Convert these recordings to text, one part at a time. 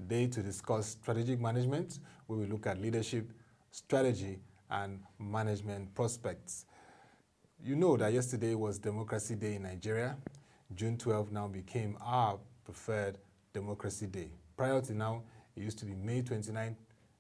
day to discuss strategic management, where we look at leadership, strategy, and management prospects. You know that yesterday was Democracy Day in Nigeria. June 12 now became our preferred Democracy Day. Prior to now, it used to be May 29,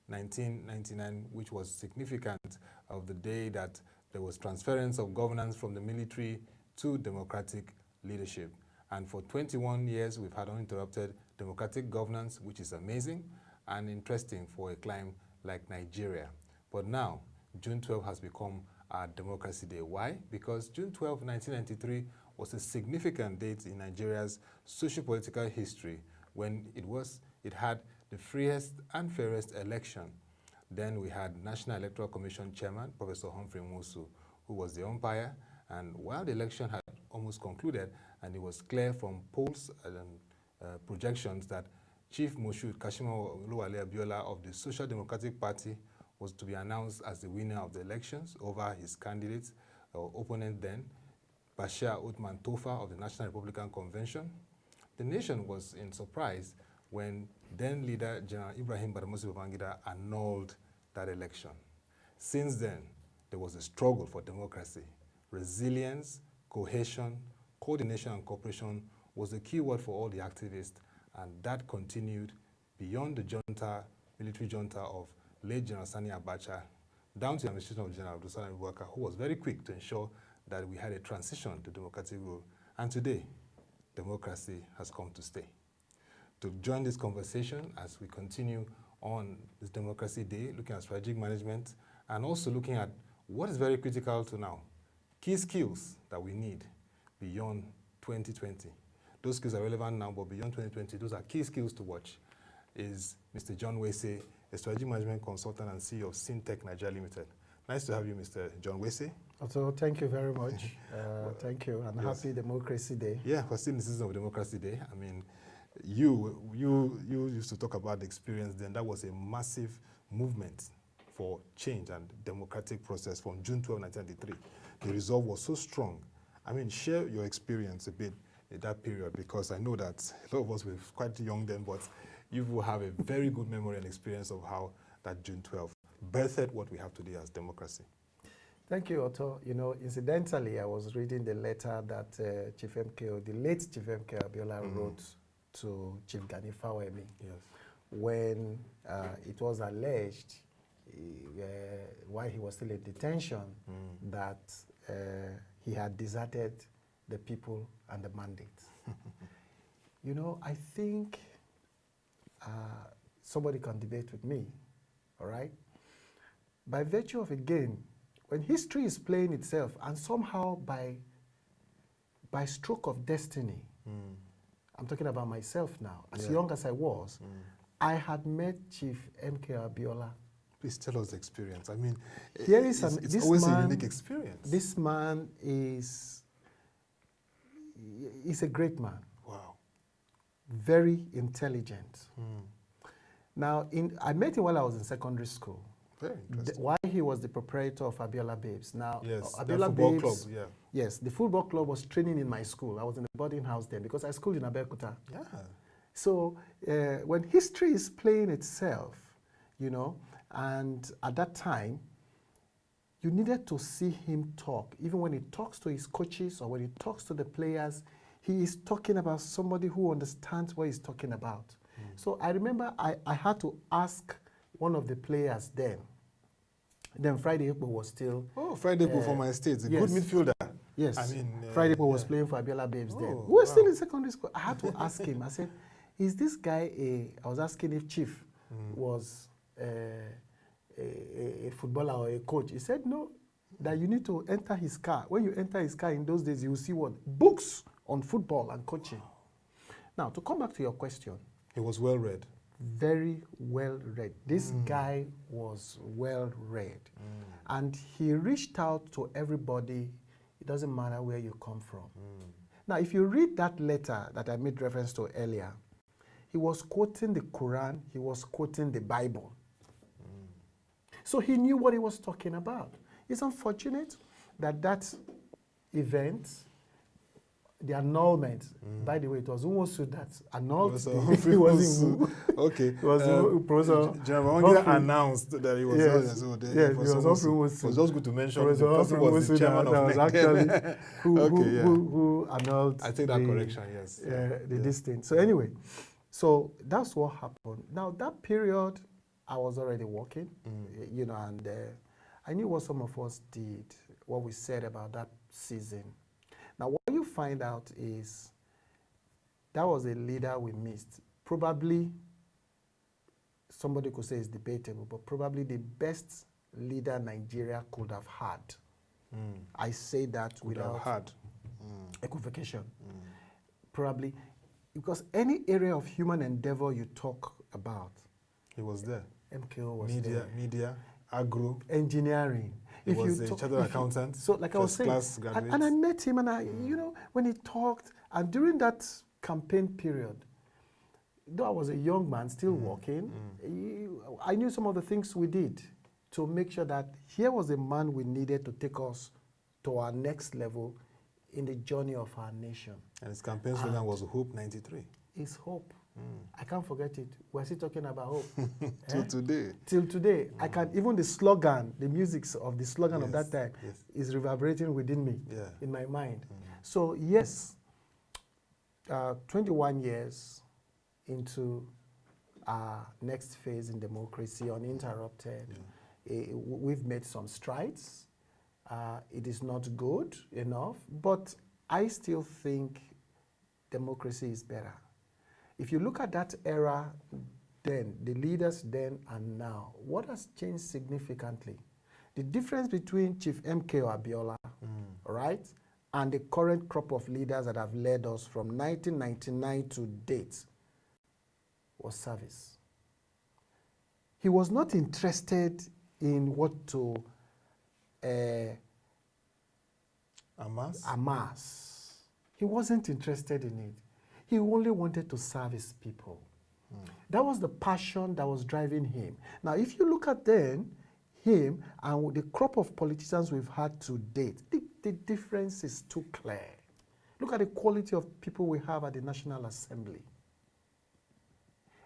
1999, which was significant of the day that there was transference of governance from the military to democratic leadership. And for 21 years, we've had uninterrupted democratic governance, which is amazing and interesting for a clime like Nigeria. But now, June 12 has become our Democracy Day. Why? Because June 12, 1993 was a significant date in Nigeria's socio-political history when it had the freest and fairest election. Then we had National Electoral Commission Chairman, Professor Humphrey Nwosu, who was the umpire. And while the election had almost concluded, and it was clear from polls and projections that Chief Moshood Kashima Oluwale Abiola of the Social Democratic Party was to be announced as the winner of the elections over his candidate or opponent then, Bashir Uthman Tofa of the National Republican Convention. The nation was in surprise when then leader General Ibrahim Badamasi Babangida annulled that election. Since then, there was a struggle for democracy. Resilience, cohesion, coordination, and cooperation was the key word for all the activists, and that continued beyond the junta, military junta of late General Sani Abacha, down to the administration of General Abdulsalam Abubakar, who was very quick to ensure that we had a transition to democratic rule. And today, democracy has come to stay. To join this conversation as we continue on this Democracy Day, looking at strategic management, and also looking at what is very critical to now, key skills that we need beyond 2020. Those skills are relevant now, but beyond 2020, those are key skills to watch, is Mr. John Wesey, a strategic management consultant and CEO of Psyntech Nigeria Limited. Nice to have you, Mr. John Wesey. Also, thank you very much. Thank you, and yes. Happy Democracy Day. Yeah, we're still in the season of Democracy Day. I mean, you used to talk about the experience then. That was a massive movement for change and democratic process from June 12, 1993. The resolve was so strong. I mean, share your experience a bit in that period, because I know that a lot of us were quite young then, but you will have a very good memory and experience of how that June 12 birthed what we have today as democracy. Thank you, Otto. You know, incidentally, I was reading the letter that the late Chief MK Abiola wrote to Chief Gani Fawemi, when it was alleged, while he was still in detention, that he had deserted the people and the mandate. You know, I think somebody can debate with me, all right? By virtue of, again, when history is playing itself, and somehow by stroke of destiny, I'm talking about myself now, as young as I was, I had met Chief MK Abiola. Please tell us the experience. I mean, here is it's always a unique experience. This man is a great man. Wow. Very intelligent. Now, I met him while I was in secondary school. Very interesting. While he was the proprietor of Abiola Babes. Now, yes, Abiola Babes, club, yeah. Yes, the football club was training in my school. I was in a boarding house then because I schooled in Abeokuta. Yeah. So when history is playing itself, you know, and at that time, you needed to see him talk. Even when he talks to his coaches or when he talks to the players, he is talking about somebody who understands what he's talking about. So I remember I had to ask one of the players then Friday Ekpo was still... Oh, Friday Ekpo from my state, a good midfielder. Yes, I mean, Friday Ekpo was playing for Abiola Babes then. We were still in secondary school. I had to ask him, I said, is this guy I was asking if Chief was a footballer or a coach. He said, no, that you need to enter his car. When you enter his car in those days, you will see what? Books on football and coaching. Now, to come back to your question. He was well read. Very well read. This guy was well read. And he reached out to everybody. It doesn't matter where you come from. Now, if you read that letter that I made reference to earlier, he was quoting the Quran, he was quoting the Bible. So he knew what he was talking about. It's unfortunate that that event the annulment. By the way, it was Nwosu that annulled Also, it wasn't Wu. okay. It was Professor General Humphrey. Babangida announced that he was Yes, so yes, it was Humphrey Nwosu. It was just good to mention Professor the person Humphrey was the Nwosu chairman that of was NEC. actually who annulled I take that correction, yes. this thing. So anyway, so that's what happened. Now that period, I was already working, you know, and I knew what some of us did, what we said about that season. Now what you find out is that was a leader we missed. Probably, somebody could say it's debatable, but probably the best leader Nigeria could have had. I say that without equivocation. Probably, because any area of human endeavor you talk about, he was there. MKO was there. Media, agro, engineering. He was a chartered accountant. So like I was saying, and I met him, and you know, when he talked, and during that campaign period, though I was a young man still working, I knew some of the things we did to make sure that here was a man we needed to take us to our next level in the journey of our nation. And his campaign slogan was Hope 93. It's hope. I can't forget it. We're still talking about hope. Till today. Till today. I can, even the slogan, the music of the slogan of that time is reverberating within me, in my mind. So yes, 21 years into our next phase in democracy, uninterrupted, we've made some strides. It is not good enough, but I still think democracy is better. If you look at that era then, the leaders then and now, what has changed significantly? The difference between Chief MKO Abiola, right, and the current crop of leaders that have led us from 1999 to date was service. He was not interested in what to amass. He wasn't interested in it. He only wanted to serve his people. That was the passion that was driving him. Now, if you look at then, him and the crop of politicians we've had to date, the difference is too clear. Look at the quality of people we have at the National Assembly.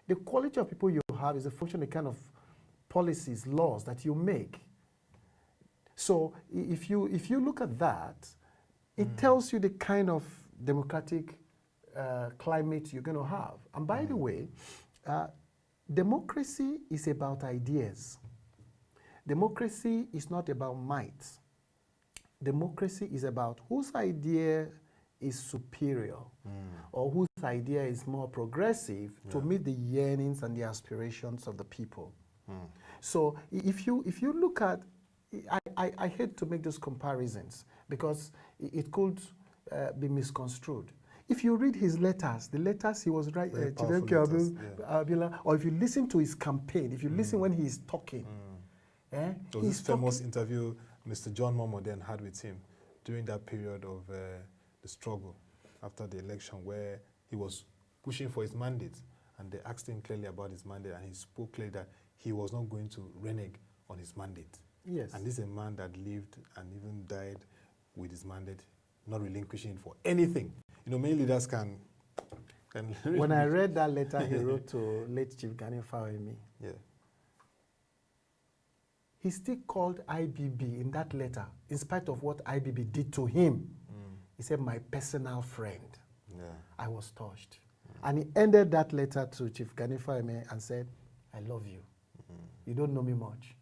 The quality of people you have is a function of the kind of policies, laws that you make. So if you look at that, it tells you the kind of democratic climate you're going to have. And by the way, democracy is about ideas. Democracy is not about might. Democracy is about whose idea is superior or whose idea is more progressive to meet the yearnings and the aspirations of the people. So if you look at, I hate to make those comparisons because it could be misconstrued. If you read his letters, the letters he was writing, or if you listen to his campaign, if you listen when he is talking. So this famous interview Mr. John Momo then had with him during that period of the struggle after the election where he was pushing for his mandate, and they asked him clearly about his mandate, and he spoke clearly that he was not going to renege on his mandate. Yes. And this is a man that lived and even died with his mandate, not relinquishing for anything. You know, many leaders can when I read that letter he wrote to late Chief Gani Fawemi, he still called IBB in that letter, in spite of what IBB did to him. He said, my personal friend. I was touched. And he ended that letter to Chief Gani Fawemi and said, I love you. You don't know me much.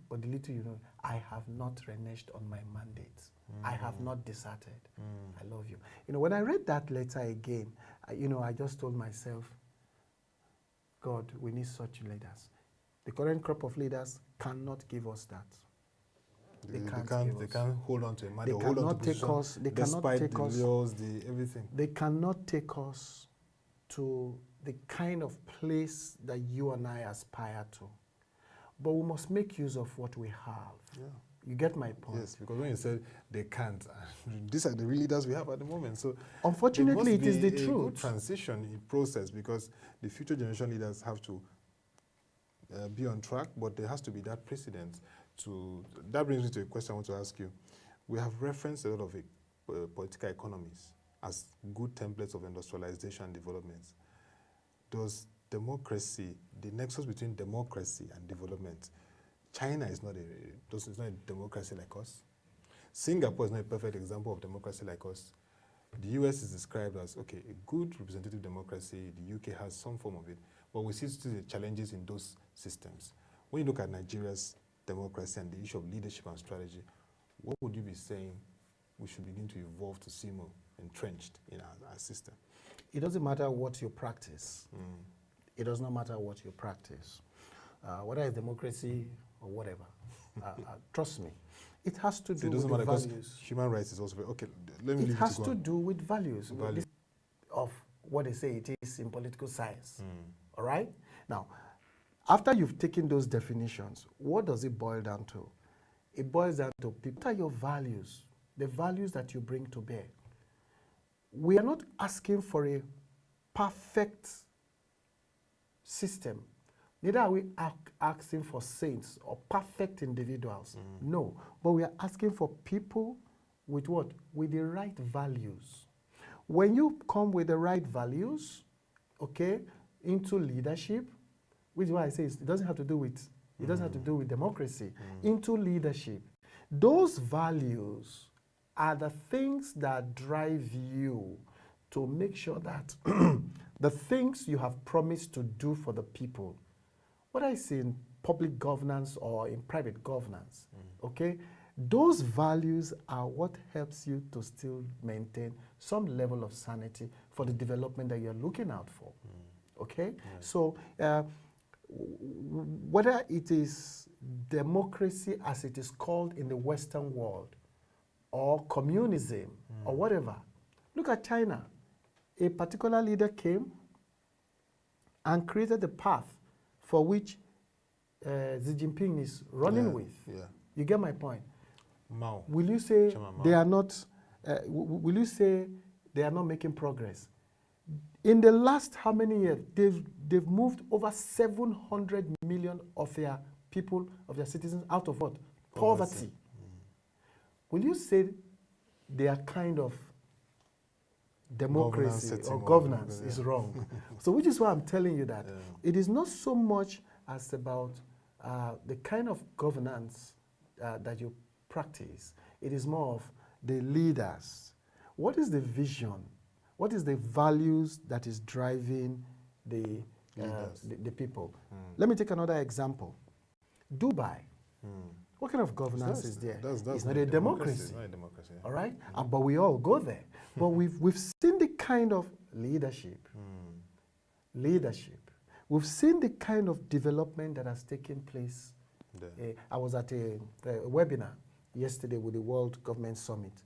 But the little you know, I have not reneged on my mandate. I have not deserted. I love you. You know, when I read that letter again, I just told myself, God, we need such leaders. The current crop of leaders cannot give us that. They can't hold on to a mandate. They cannot take us. They cannot take us. The laws, everything. They cannot take us to the kind of place that you and I aspire to. But we must make use of what we have. You get my point? Yes, because when you said they can't, these are the real leaders we have at the moment. So unfortunately, it is the truth. Good transition process because the future generation leaders have to be on track, but there has to be that precedent. That brings me to a question I want to ask you. We have referenced a lot of political economies as good templates of industrialization and development. Does democracy, the nexus between democracy and development, China is not a democracy like us. Singapore is not a perfect example of democracy like us. The US is described as, okay, a good representative democracy. The UK has some form of it, but we see still the challenges in those systems. When you look at Nigeria's democracy and the issue of leadership and strategy, what would you be saying we should begin to evolve to see more entrenched in our system? It doesn't matter what you practice. It does not matter what you practice. Whether it's democracy or whatever. Trust me. It has to do with the values. Human rights is also very, okay, let me leave it to go on. It has to do with values. Of what they say it is in political science. All right? Now, after you've taken those definitions, what does it boil down to? It boils down to people. What are your values? The values that you bring to bear. We are not asking for a perfect system. Neither are we asking for saints or perfect individuals. No. But we are asking for people with what? With the right values. When you come with the right values, okay, into leadership, which is why I say it doesn't have to do with democracy, into leadership, those values are the things that drive you to make sure that the things you have promised to do for the people, whether it's in public governance or in private governance, okay, those values are what helps you to still maintain some level of sanity for the development that you're looking out for, okay? So whether it is democracy as it is called in the Western world, or communism, or whatever. Look at China. A particular leader came and created the path for which Xi Jinping is running with. You get my point? Mao. Will you say they are not? Will you say they are not making progress? In the last how many years they've moved over 700 million of their people, of their citizens, out of what? Poverty. Will you say they are kind of democracy or governance is wrong? So which is why I'm telling you that it is not so much as about the kind of governance that you practice. It is more of the leaders. What is the vision? What is the values that is driving the people? Let me take another example. Dubai. What kind of governance is there? It's not a democracy. It's not a democracy. All right? But we all go there. But we've seen the kind of leadership. We've seen the kind of development that has taken place. I was at a webinar yesterday with the World Government Summit.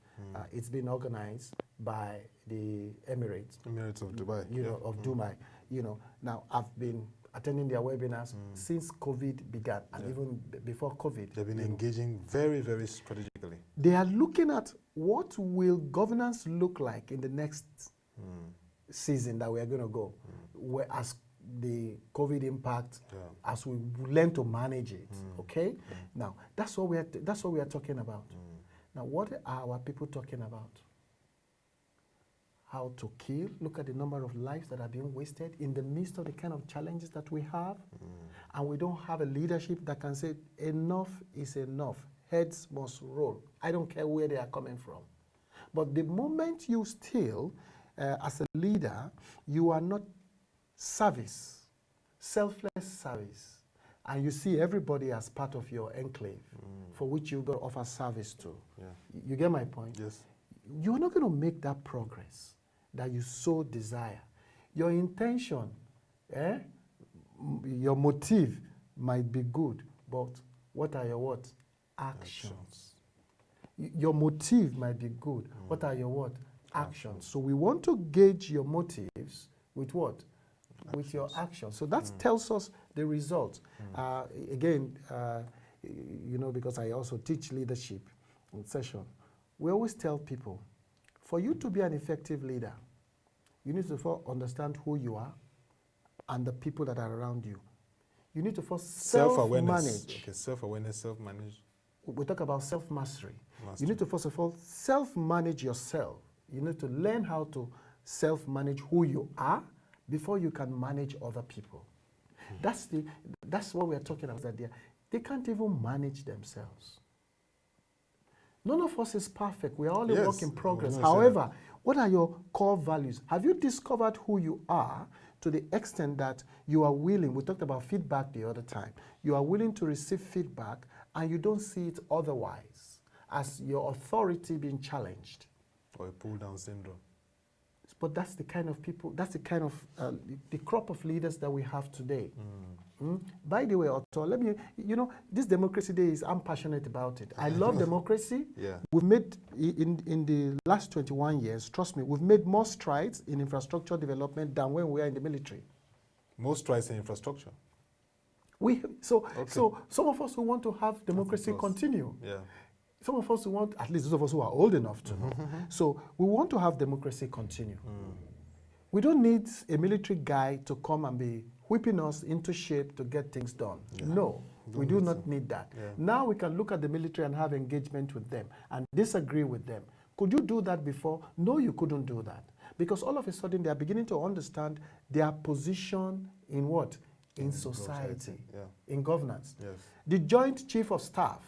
It's been organized by the Emirates of Dubai. Of Dubai. Now I've been attending their webinars since COVID began, and even before COVID. They've been engaging very, very strategically. They are looking at what will governance look like in the next season that we are going to go, where as the COVID impact, as we learn to manage it. Okay. Now that's what we are talking about. Now what are our people talking about? How to kill. Look at the number of lives that are being wasted in the midst of the kind of challenges that we have. And we don't have a leadership that can say enough is enough. Heads must roll. I don't care where they are coming from. But the moment you still, as a leader, you are not selfless service, and you see everybody as part of your enclave for which you've got to offer service to. You get my point? Yes. You're not going to make that progress that you so desire. Your intention, your motive might be good, but what are your what? Actions. Your motive might be good. What are your what? Actions. So we want to gauge your motives with what? With your actions. So that tells us the result. Again, because I also teach leadership in session, we always tell people, for you to be an effective leader, you need to first understand who you are and the people that are around you. You need to first self-manage. Okay, self-awareness, self-manage. We talk about self-mastery. You need to first of all self-manage yourself You need to learn how to self-manage who you are before you can manage other people. That's what we are talking about. That they can't even manage themselves. None of us is perfect. We are all a work in progress. However, what are your core values? Have you discovered who you are to the extent that you are willing? We talked about feedback the other time. You are willing to receive feedback and you don't see it otherwise as your authority being challenged. Or a pull-down syndrome. But that's the kind of people, that's the kind of, the crop of leaders that we have today. By the way, Otto, let me, this Democracy Day I'm passionate about it. I love democracy. Yeah. We've made, in the last 21 years, trust me, we've made more strides in infrastructure development than when we were in the military. More strides in infrastructure? So some of us who want to have democracy continue. Yeah. Some of us who want, at least those of us who are old enough to know. So we want to have democracy continue. We don't need a military guy to come and be whipping us into shape to get things done. Yeah. No, we do not need that. Yeah. Now we can look at the military and have engagement with them and disagree with them. Could you do that before? No, you couldn't do that. Because all of a sudden they are beginning to understand their position in what? In society, in governance. Yes. The Joint Chief of Staff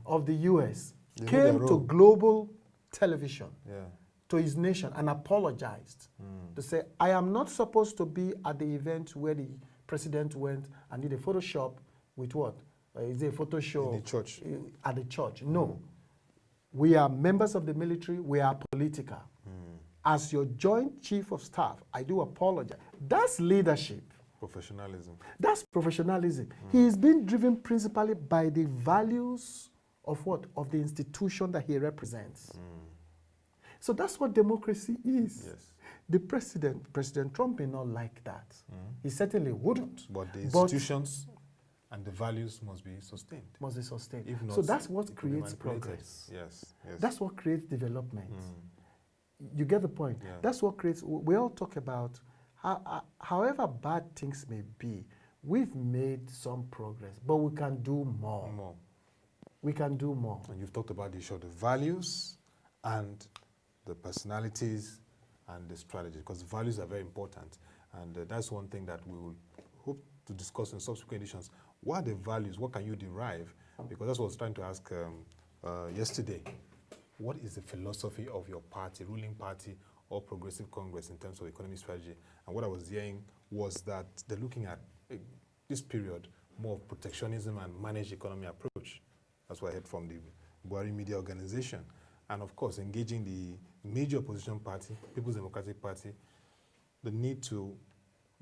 of the US came to global television, to his nation, and apologized to say, I am not supposed to be at the event where the president went and did a Photoshop with what? Is it a photo show? In the church. At the church. No. We are members of the military. We are political. As your Joint Chief of Staff, I do apologize. That's leadership. Professionalism. That's professionalism. He is being driven principally by the values of what? Of the institution that he represents. So that's what democracy is. Yes. The President Trump may not like that. He certainly wouldn't. But the institutions and the values must be sustained. Must be sustained. If not, so that's what creates progress. Yes, yes. That's what creates development. You get the point? Yeah. That's what creates, we all talk about, however bad things may be, we've made some progress, but we can do more. We can do more. And you've talked about the issue of the values and the personalities and the strategy, because values are very important. And that's one thing that we will hope to discuss in subsequent editions. What are the values? What can you derive? Because that's what I was trying to ask yesterday. What is the philosophy of your party, ruling party, or Progressive Congress in terms of economic strategy? And what I was hearing was that they're looking at this period more of protectionism and managed economy approach. That's what I heard from the Buhari Media Organization. And of course, engaging the major opposition party, People's Democratic Party, the need to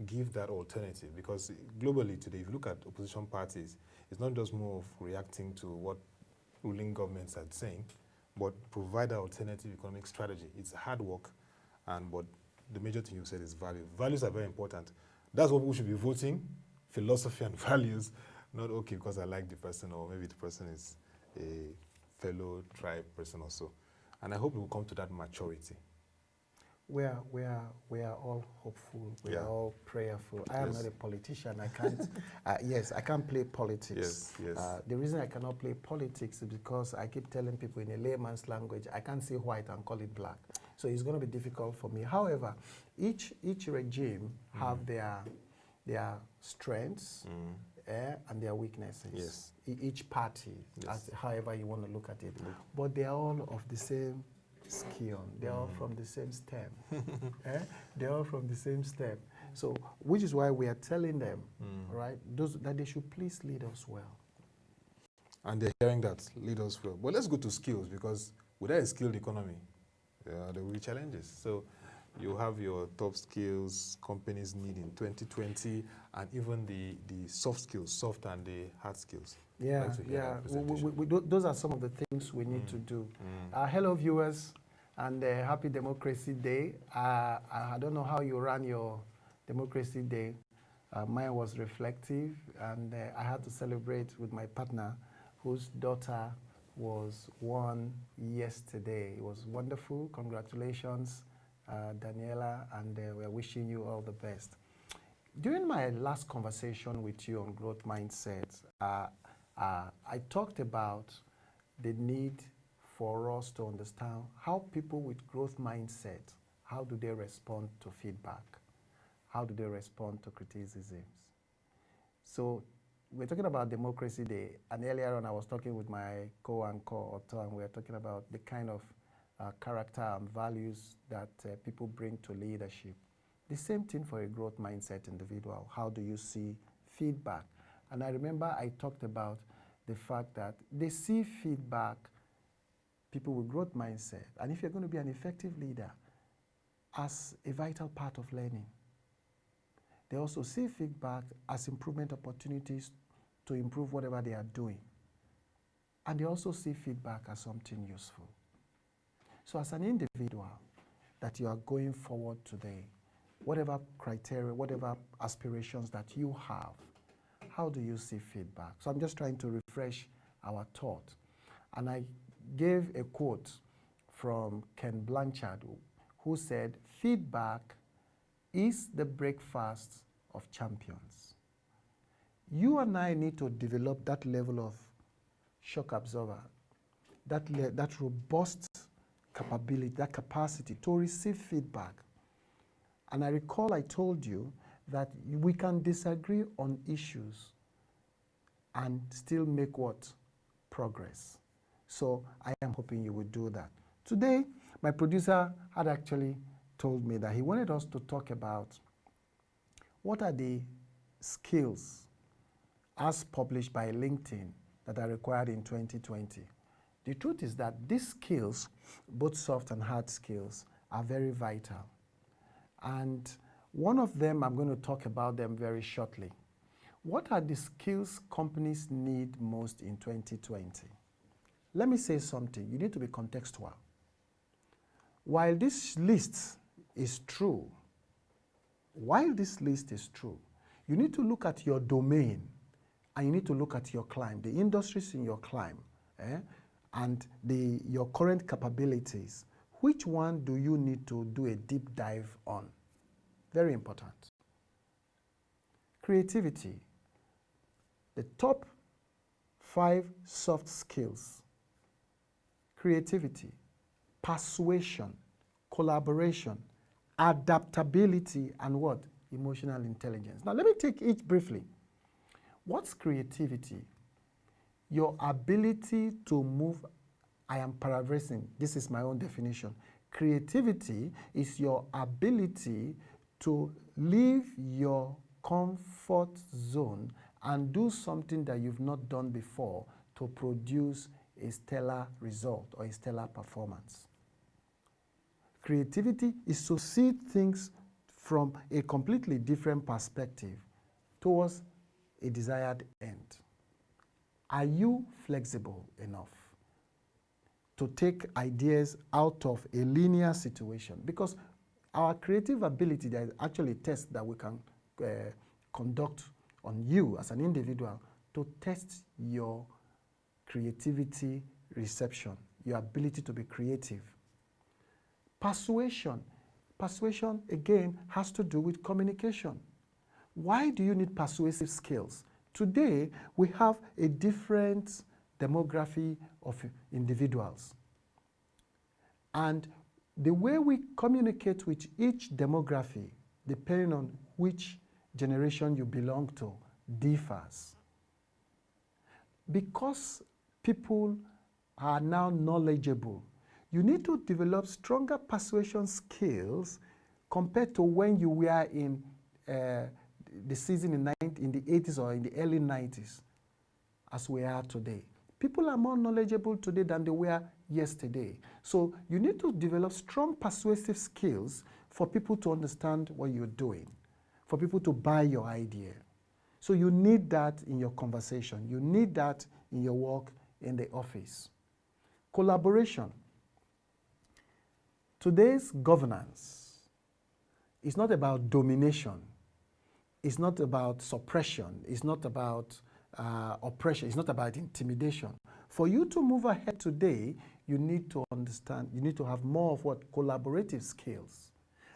give that alternative. Because globally today, if you look at opposition parties, it's not just more of reacting to what ruling governments are saying, but provide an alternative economic strategy. It's hard work, but the major thing you said is value. Values are very important. That's what we should be voting, philosophy and values, not okay because I like the person or maybe the person is a fellow tribe person or so. And I hope we'll come to that maturity. We are all hopeful. We are all prayerful. I am not a politician. I can't. I can't play politics. The reason I cannot play politics is because I keep telling people in a layman's language, I can't say white and call it black. So it's going to be difficult for me. However, each regime have their strengths and their weaknesses. Yes. Each party, however you want to look at it, but they are all of the same scion. They're all from the same stem. They're all from the same stem. So, which is why we are telling them, right, that they should please lead us well. And they're hearing that, lead us well. But let's go to skills, because without a skilled economy, there will be challenges. So, you have your top skills companies need in 2020, and even the soft skills, soft and the hard skills. Those are some of the things we need to do. Hello, viewers, and happy Democracy Day. I don't know how you ran your Democracy Day. Mine was reflective, and I had to celebrate with my partner, whose daughter was born yesterday. It was wonderful. Congratulations, Daniela, and we're wishing you all the best. During my last conversation with you on growth mindset, I talked about the need for us to understand how people with growth mindset, how do they respond to feedback? How do they respond to criticisms? So we're talking about Democracy Day, and earlier on I was talking with my co-anchor Otto, and we were talking about the kind of character and values that people bring to leadership. The same thing for a growth mindset individual. How do you see feedback? And I remember I talked about the fact that they see feedback, people with growth mindset, and if you're going to be an effective leader, as a vital part of learning. They also see feedback as improvement opportunities to improve whatever they are doing. And they also see feedback as something useful. So as an individual that you are going forward today, whatever criteria, whatever aspirations that you have, how do you see feedback? So I'm just trying to refresh our thought. And I gave a quote from Ken Blanchard, who said, feedback is the breakfast of champions. You and I need to develop that level of shock absorber, that robust capability, that capacity to receive feedback. And I recall I told you that we can disagree on issues and still make what? Progress. So I am hoping you will do that. Today, my producer had actually told me that he wanted us to talk about what are the skills as published by LinkedIn that are required in 2020. The truth is that these skills, both soft and hard skills, are very vital. And one of them, I'm going to talk about them very shortly. What are the skills companies need most in 2020? Let me say something. You need to be contextual. While this list is true, you need to look at your domain and you need to look at your climb, the industries in your climb, and your current capabilities. Which one do you need to do a deep dive on? Very important. Creativity. The top 5 soft skills. Creativity, persuasion, collaboration, adaptability, and what? Emotional intelligence. Now let me take each briefly. What's creativity? Your ability to move, I am paraphrasing, this is my own definition. Creativity is your ability to leave your comfort zone and do something that you've not done before to produce a stellar result or a stellar performance. Creativity is to see things from a completely different perspective towards a desired end. Are you flexible enough to take ideas out of a linear situation? Because our creative ability, there is actually a test that we can conduct on you as an individual to test your creativity reception, your ability to be creative. Persuasion. Persuasion, again, has to do with communication. Why do you need persuasive skills? Today, we have a different demography of individuals. And the way we communicate with each demography, depending on which generation you belong to, differs. Because people are now knowledgeable, you need to develop stronger persuasion skills compared to when you were in the season in the 80s or in the early 90s, as we are today. People are more knowledgeable today than they were yesterday. So you need to develop strong persuasive skills for people to understand what you're doing, for people to buy your idea. So you need that in your conversation. You need that in your work in the office. Collaboration. Today's governance is not about domination. It's not about suppression. It's not about oppression. It's not about intimidation. For you to move ahead today, you need to understand, you need to have more of what? Collaborative skills.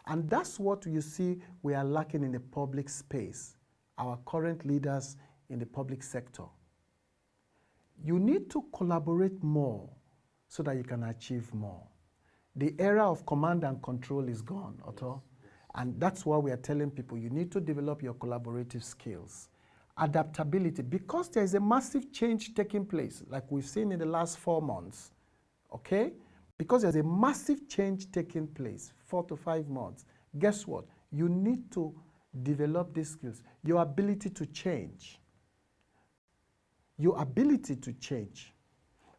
And that's what you see we are lacking in the public space, our current leaders in the public sector. You need to collaborate more so that you can achieve more. The era of command and control is gone, Otto. And that's why we are telling people you need to develop your collaborative skills. Adaptability, because there is a massive change taking place, like we've seen in the last 4 months, okay? Because there's a massive change taking place, 4 to 5 months. Guess what? You need to develop these skills. Your ability to change. Your ability to change.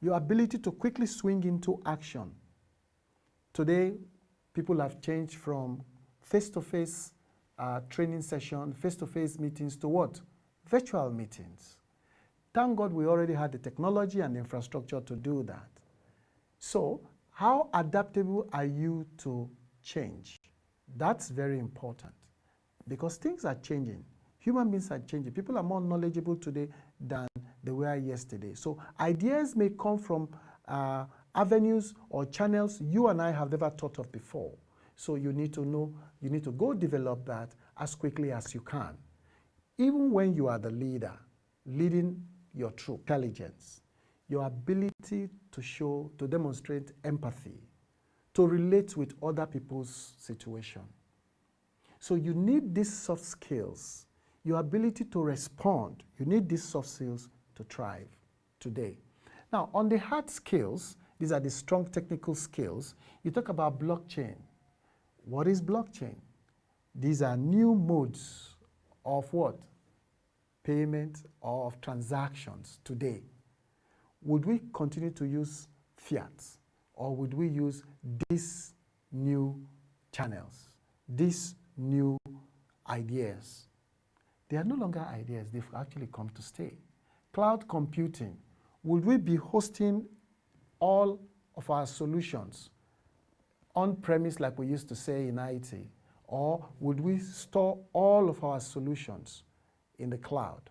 Your ability to quickly swing into action. Today, people have changed from face-to-face training session, face-to-face meetings to what? Virtual meetings. Thank God we already had the technology and the infrastructure to do that. So, how adaptable are you to change? That's very important because things are changing. Human beings are changing. People are more knowledgeable today than they were yesterday. So ideas may come from avenues or channels you and I have never thought of before. So you need to know, you need to go develop that as quickly as you can. Even when you are the leader, leading your true intelligence, your ability to show, to demonstrate empathy, to relate with other people's situation. So you need these soft skills, your ability to respond. You need these soft skills to thrive today. Now, on the hard skills, these are the strong technical skills. You talk about blockchain. What is blockchain? These are new modes of what? Payment or of transactions today. Would we continue to use fiat, or would we use these new channels, these new ideas? They are no longer ideas, they've actually come to stay. Cloud computing, would we be hosting all of our solutions on-premise like we used to say in IT, or would we store all of our solutions in the cloud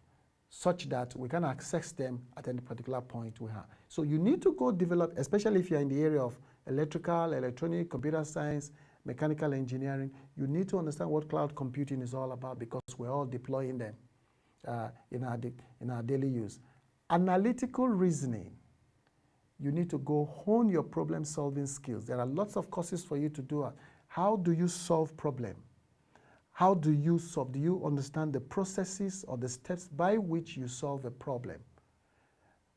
such that we can access them at any particular point we have? So you need to go develop, especially if you're in the area of electrical, electronic, computer science, mechanical engineering, you need to understand what cloud computing is all about because we're all deploying them in our daily use. Analytical reasoning, you need to go hone your problem-solving skills. There are lots of courses for you to do. How do you solve problems? How do you solve? Do you understand the processes or the steps by which you solve a problem?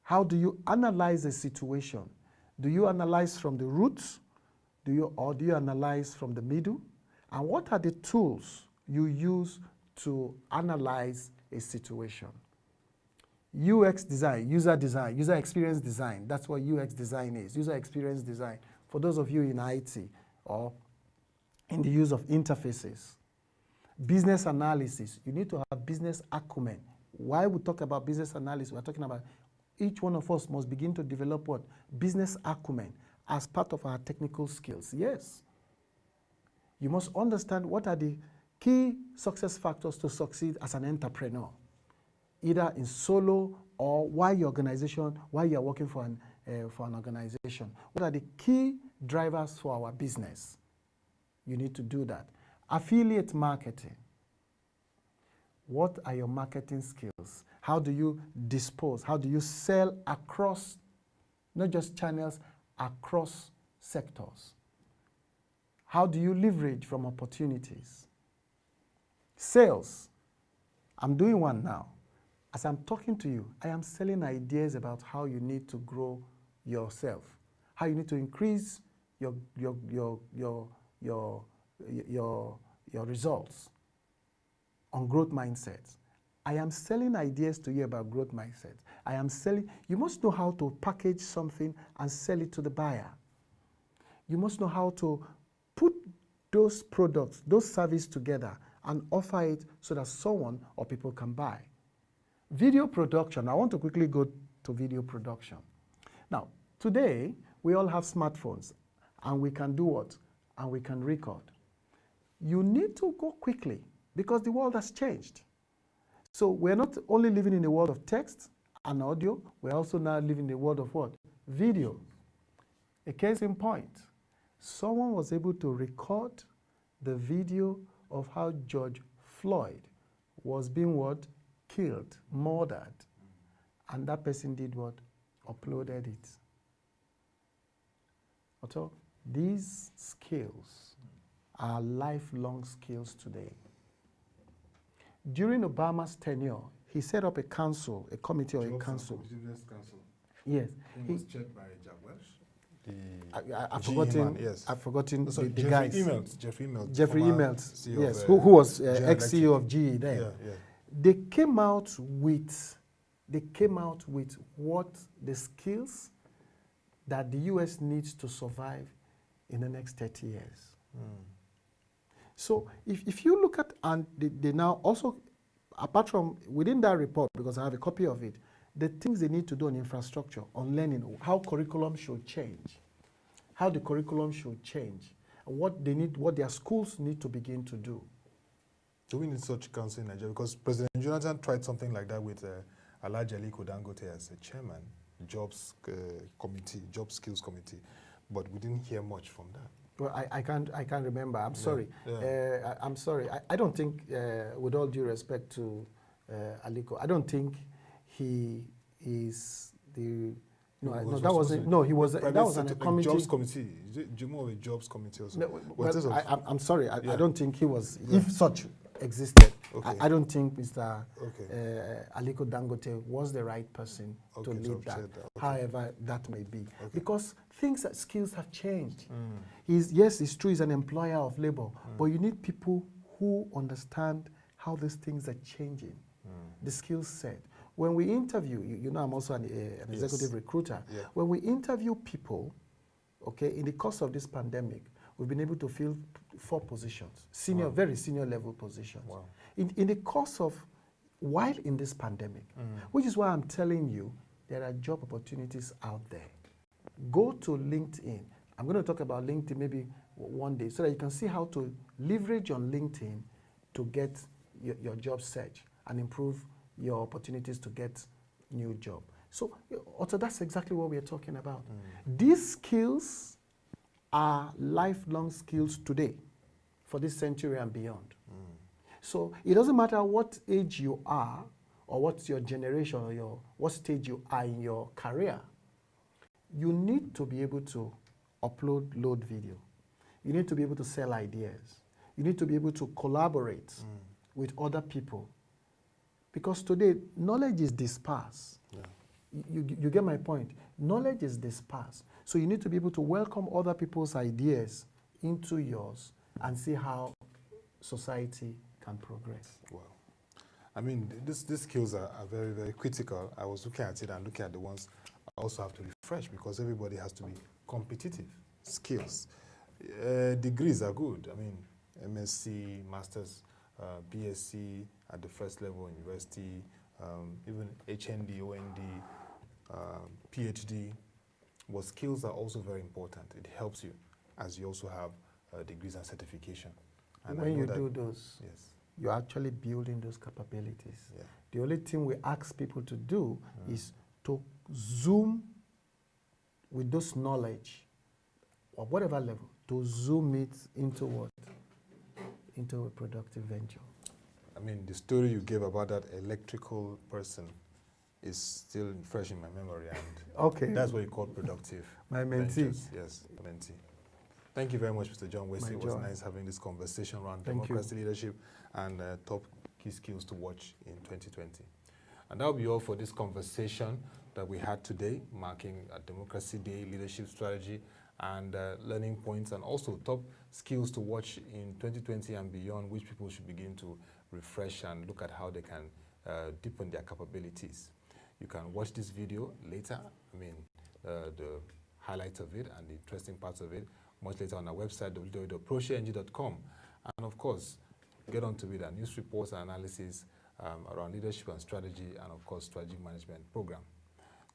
How do you analyze a situation? Do you analyze from the roots? Do you analyze from the middle? And what are the tools you use to analyze a situation? UX design, user experience design. That's what UX design is, user experience design. For those of you in IT or in the use of interfaces. Business analysis, you need to have business acumen. Why we talk about business analysis, we're talking about each one of us must begin to develop what? Business acumen as part of our technical skills. Yes. You must understand what are the key success factors to succeed as an entrepreneur, either in solo or while you're working for an organization. What are the key drivers for our business? You need to do that. Affiliate marketing. What are your marketing skills? How do you dispose? How do you sell across, not just channels, across sectors? How do you leverage from opportunities? Sales. I'm doing one now. As I'm talking to you, I am selling ideas about how you need to grow yourself, how you need to increase your results on growth mindsets. I am selling ideas to you about growth mindsets. I am selling, you must know how to package something and sell it to the buyer. You must know how to put those products, those services together and offer it so that someone or people can buy. Video production, I want to quickly go to video production. Now, today, we all have smartphones and we can do what? And we can record. You need to go quickly because the world has changed. So we're not only living in the world of text and audio, we're also now living in the world of what? Video. A case in point, someone was able to record the video of how George Floyd was being what? Killed, murdered. And that person did what? Uploaded it. Otto, these skills are lifelong skills today. During Obama's tenure, he set up a council, a committee or a council. Council. Yes. It was chaired by Jack Welch. I've forgotten the Jeffrey guys. Jeffrey Immelt, yes, who was ex-CEO of GE then. Yeah. They came out with what the skills that the US needs to survive in the next 30 years. So if you look at, and they now also, apart from within that report, because I have a copy of it, the things they need to do on infrastructure, on learning, how curriculum should change, how the curriculum should change, and what they need, what their schools need to begin to do. Do we need such council in Nigeria? Because President Jonathan tried something like that with Alhaji Aliko Dangote as a chairman, jobs committee, job skills committee, but we didn't hear much from that. Well, I can't remember. I'm sorry. I'm sorry. I don't think, with all due respect to Aliko, I don't think he is the. No, that wasn't. No, he was. That was on a committee. Jobs committee. Do you know a jobs committee also? No, well, I'm sorry. I don't think he was. If such existed, I don't think Mr. Aliko Dangote was the right person to lead that. However, that may be because skills have changed. Yes, it's true. He's an employer of labor, but you need people who understand how these things are changing. The skill set. When we interview, you know, I'm also an executive recruiter. Yeah. When we interview people, in the course of this pandemic, we've been able to fill 4 positions, very senior level positions. Wow. In the course of, while in this pandemic, which is why I'm telling you, there are job opportunities out there. Go to LinkedIn. I'm going to talk about LinkedIn maybe one day so that you can see how to leverage on LinkedIn to get your job search and improve your opportunities to get new job. So, Otto, that's exactly what we're talking about. These skills are lifelong skills today for this century and beyond. So it doesn't matter what age you are or what's your generation or what stage you are in your career. You need to be able to load video. You need to be able to sell ideas. You need to be able to collaborate with other people. Because today, knowledge is dispersed. Yeah. You get my point? Knowledge is dispersed. So you need to be able to welcome other people's ideas into yours and see how society can progress. Wow. I mean, these skills are very, very critical. I was looking at it and looking at the ones I also have to refresh because everybody has to be competitive. Skills. Degrees are good. I mean, MSc, Masters, BSc at the first level, university, even HND, OND, PhD. But skills are also very important. It helps you as you also have degrees and certification. And when you do those, you're actually building those capabilities. Yeah. The only thing we ask people to do is to zoom with those knowledge, or whatever level, to zoom it into what? Into a productive venture. I mean, the story you gave about that electrical person is still fresh in my memory, and that's what you call productive. My mentee. Ventures. Yes, mentee. Thank you very much, Mr. John Wesey. It was nice having this conversation around democracy leadership and top key skills to watch in 2020. And that will be all for this conversation that we had today, marking a Democracy Day, leadership strategy, and learning points, and also top skills to watch in 2020 and beyond, which people should begin to refresh and look at how they can deepen their capabilities. You can watch this video later, the highlights of it and the interesting parts of it, much later on our website, www.prosheng.com. And of course, get on to it, our news reports and analysis around leadership and strategy, and of course, strategic management program.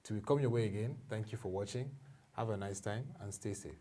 Till we come your way again, thank you for watching. Have a nice time and stay safe.